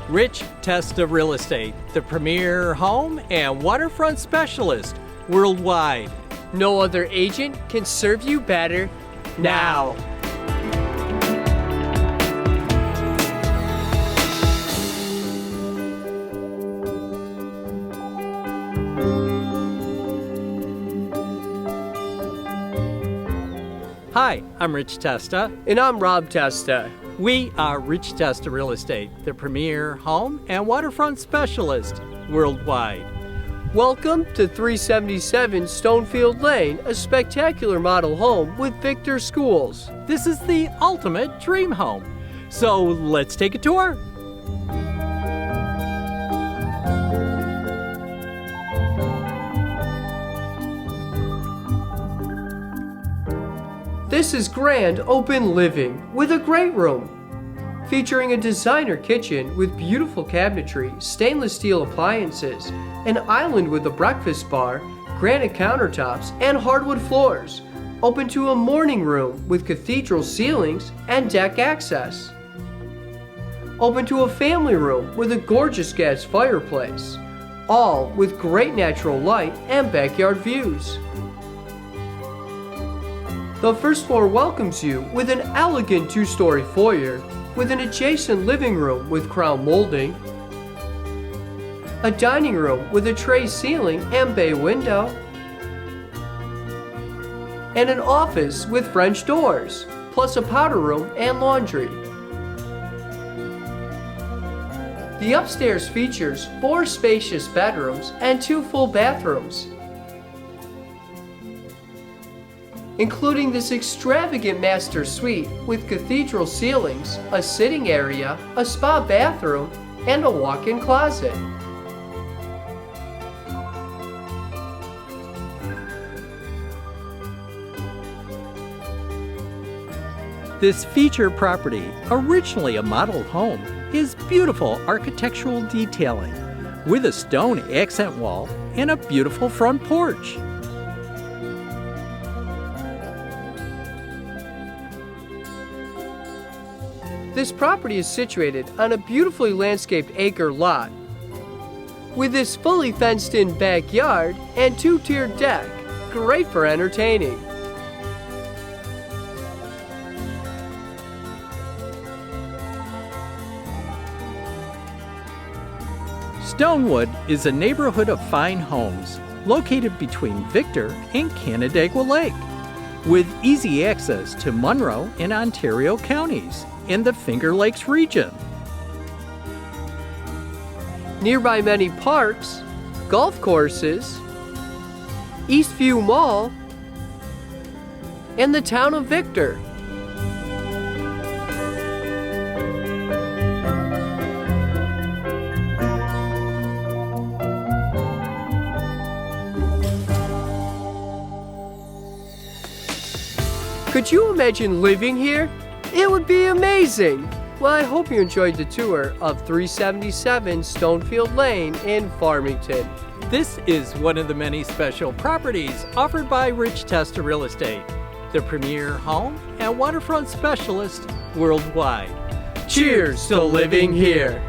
Rich Testa Real Estate, the premier home and waterfront specialist worldwide. No other agent can serve you better now. Hi, I'm Rich Testa. And I'm Rob Testa. We are Rich Testa Real Estate, the premier home and waterfront specialist worldwide. Welcome to 377 Stonefield Lane, a spectacular model home with Victor Schools. This is the ultimate dream home. So let's take a tour. This is grand open living with a great room, featuring a designer kitchen with beautiful cabinetry, stainless steel appliances, an island with a breakfast bar, granite countertops, and hardwood floors, open to a morning room with cathedral ceilings and deck access, open to a family room with a gorgeous gas fireplace, all with great natural light and backyard views. The first floor welcomes you with an elegant two-story foyer with an adjacent living room with crown molding, a dining room with a tray ceiling and bay window, and an office with French doors, plus a powder room and laundry. The upstairs features 4 spacious bedrooms and 2 full bathrooms, including this extravagant master suite with cathedral ceilings, a sitting area, a spa bathroom, and a walk-in closet. This feature property, originally a model home, is beautiful architectural detailing with a stone accent wall and a beautiful front porch. This property is situated on a beautifully landscaped acre lot with this fully fenced-in backyard and 2-tiered deck, great for entertaining. Stonewood is a neighborhood of fine homes located between Victor and Canandaigua Lake, with easy access to Monroe and Ontario counties in the Finger Lakes region. Nearby many parks, golf courses, Eastview Mall, and the town of Victor. Could you imagine living here? It would be amazing! Well, I hope you enjoyed the tour of 377 Stonefield Lane in Farmington. This is one of the many special properties offered by Rich Testa Real Estate, the premier home and waterfront specialist worldwide. Cheers to living here!